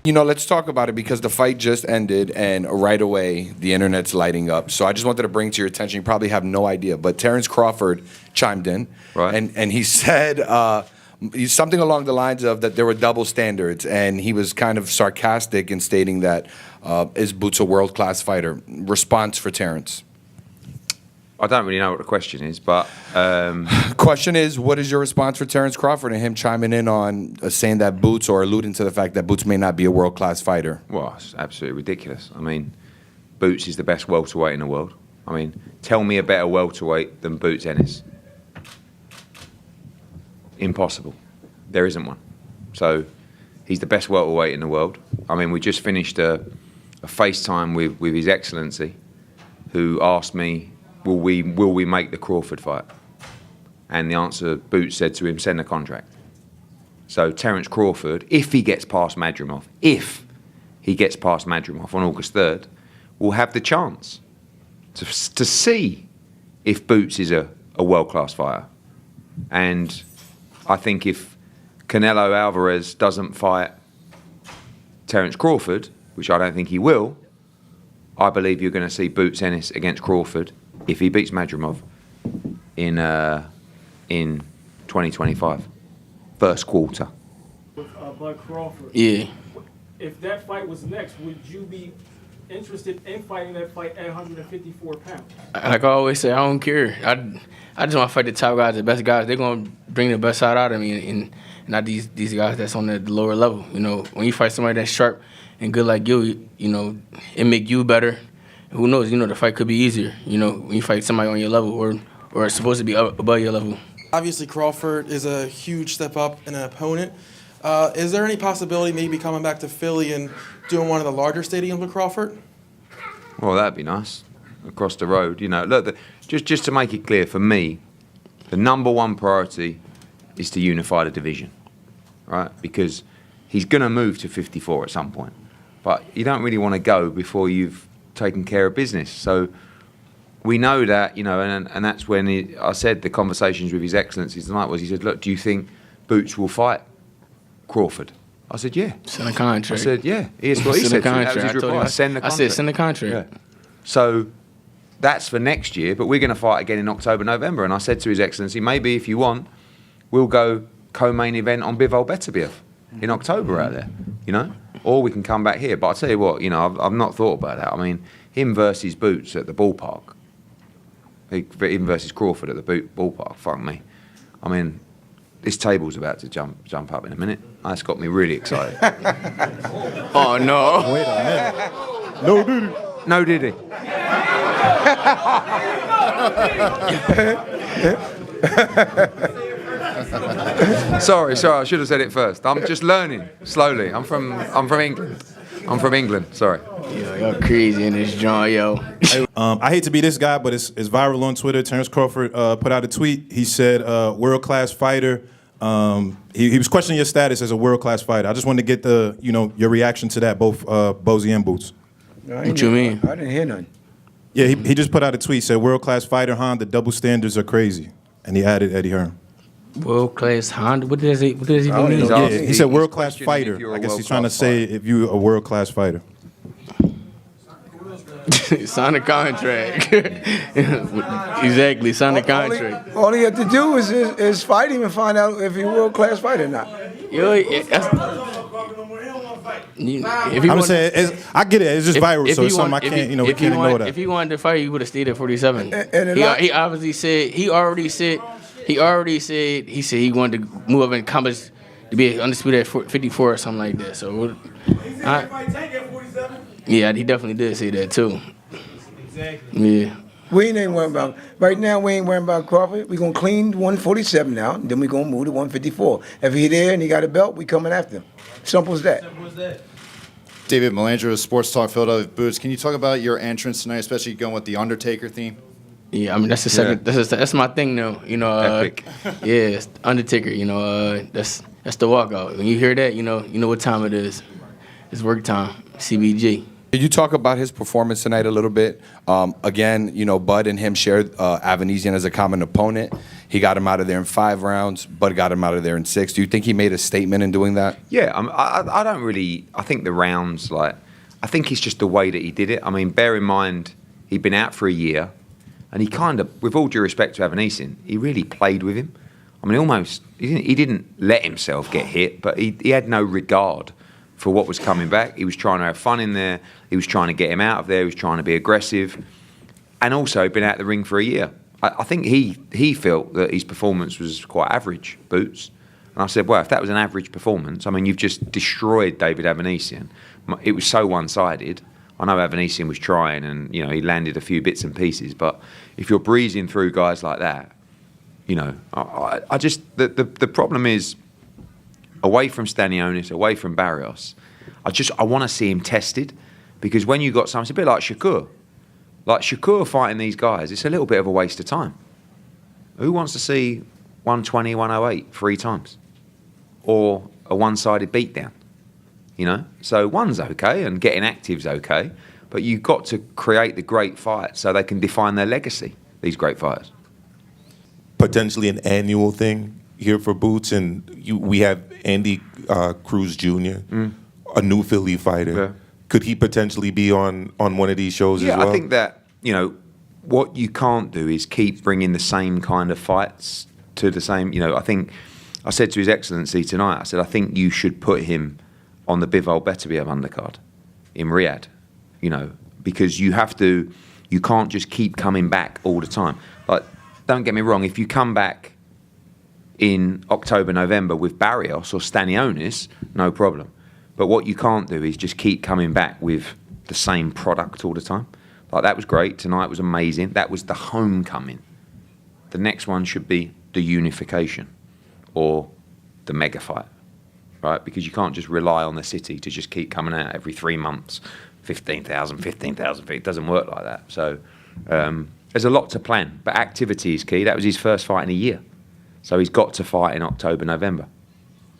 You know, let's talk about it because the fight just ended and right away the internet's lighting up. So I just wanted to bring to your attention, you probably have no idea, but Terence Crawford chimed in, right, and he said something along the lines of that there were double standards, and he was kind of sarcastic in stating that is Boots a world-class fighter? Response for Terence. I don't really know what the question is, but... Question is, what is your response for Terence Crawford and him chiming in on saying that Boots, or alluding to the fact that Boots may not be a world-class fighter? Well, it's absolutely ridiculous. I mean, Boots is the best welterweight in the world. I mean, tell me a better welterweight than Boots Ennis. Impossible. There isn't one. So he's the best welterweight in the world. I mean, we just finished a FaceTime with His Excellency, who asked me, will we make the Crawford fight? And the answer, Boots said to him, send the contract. So Terence Crawford, if he gets past Madrimov on August 3rd, will have the chance to see if Boots is a world-class fighter. And I think if Canelo Alvarez doesn't fight Terence Crawford, which I don't think he will, I believe you're going to see Boots Ennis against Crawford if he beats Madrimov in 2025, first quarter. Bud Crawford. Yeah. If that fight was next, would you be interested in fighting that fight at 154 pounds? Like I always say, I don't care. I just want to fight the top guys, the best guys. They're going to bring the best side out of me, and not these guys that's on the lower level. You know, when you fight somebody that's sharp and good like you know, it make you better. Who knows? You know, the fight could be easier. You know, when you fight somebody on your level or it's supposed to be above your level. Obviously, Crawford is a huge step up in an opponent. Is there any possibility maybe coming back to Philly and doing one of the larger stadiums with Crawford? Well, that'd be nice. Across the road, you know. Look, just to make it clear, for me, the number one priority is to unify the division, right? Because he's going to move to 54 at some point. But you don't really want to go before you've taken care of business. So we know that, you know, and that's when I said the conversations with His Excellency tonight was, he said, look, do you think Boots will fight Crawford? I said, yeah. Send the contract. I said, yeah. Here's what he said. That was his reply. Send the contract. I said, send the contract. Yeah. So that's for next year, but we're going to fight again in October, November. And I said to His Excellency, maybe if you want, we'll go co-main event on Bivol Beterbiev in October out there, you know? Or we can come back here. But I'll tell you what, you know, I've not thought about that. I mean, him versus Boots at the ballpark, him versus Crawford at the ballpark, fuck me. I mean, this table's about to jump up in a minute. That's got me really excited. Oh, no. Wait a minute. No, did he? No, did he? Sorry, I should have said it first. I'm just learning slowly. I'm from England. Sorry. Yo, y'all crazy in this joint, yo. I hate to be this guy, but it's viral on Twitter. Terence Crawford put out a tweet. He said, "World-class fighter." He was questioning your status as a world-class fighter. I just wanted to get your reaction to that, both Bozy and Boots. What you mean? I didn't hear nothing. Yeah, he just put out a tweet. Said, "World-class fighter, Han. The double standards are crazy," and he added Eddie Hearn. World-class Honda? What does he mean? Yeah, he said world-class fighter. I guess he's trying to say if you're a world-class fighter. Sign the contract. Exactly, sign the contract. All he had to do is fight him and find out if he's a world-class fighter or not. Yo, I'm saying, I get it. It's just viral, so it's something I can't, we can't ignore that. If he wanted to fight, he would have stayed at 47. He obviously said, he said he wanted to move up in combat to be undisputed at 54 or something like that. So, yeah, he definitely did say that too. Exactly. Yeah. We ain't worrying about, right now we ain't worrying about Crawford. We're going to clean 147 now, and then we're going to move to 154. If he's there and he got a belt, we coming after him. Simple as that. David Melandro, Sports Talk Philadelphia Boots. Can you talk about your entrance tonight, especially going with the Undertaker theme? Yeah, I mean that's the second. Yeah. That's my thing though. You know, epic. Yeah, it's Undertaker. You know, that's the walkout. When you hear that, you know what time it is. It's work time. CBG. Could you talk about his performance tonight a little bit? Again, you know, Bud and him shared Avanesian as a common opponent. He got him out of there in 5 rounds. Bud got him out of there in 6. Do you think he made a statement in doing that? Yeah, I don't really. I think the rounds, like, I think it's just the way that he did it. I mean, bear in mind, he'd been out for a year, and he kind of, with all due respect to Avanesian, he really played with him. I mean, almost, he didn't let himself get hit, but he had no regard for what was coming back. He was trying to have fun in there. He was trying to get him out of there. He was trying to be aggressive. And also been out the ring for a year. I think he felt that his performance was quite average, Boots. And I said, well, if that was an average performance, I mean, you've just destroyed David Avanesian. It was so one-sided. I know Avanesian was trying and, you know, he landed a few bits and pieces. But if you're breezing through guys like that, you know, I just, the problem is, away from Stanionis, away from Barrios, I want to see him tested, because when you got something, it's a bit like Shakur. Like Shakur fighting these guys, it's a little bit of a waste of time. Who wants to see 120, 108 3 times? Or a one-sided beatdown, you know? So one's okay, and getting active's okay, but you've got to create the great fight so they can define their legacy, these great fighters. Potentially an annual thing here for Boots, and we have Andy Cruz Jr., a new Philly fighter. Yeah. Could he potentially be on one of these shows as well? Yeah, I think that, you know, what you can't do is keep bringing the same kind of fights to the same, you know, I think, I said to His Excellency tonight, I said, I think you should put him on the Bivol Beterbiev undercard in Riyadh, you know, because you can't just keep coming back all the time. Like, don't get me wrong, if you come back in October, November with Barrios or Stanionis, no problem. But what you can't do is just keep coming back with the same product all the time. Like, that was great. Tonight was amazing. That was the homecoming. The next one should be the unification or the mega fight, right? Because you can't just rely on the city to just keep coming out every 3 months, 15,000 feet. It doesn't work like that. So there's a lot to plan, but activity is key. That was his first fight in a year. So he's got to fight in October, November.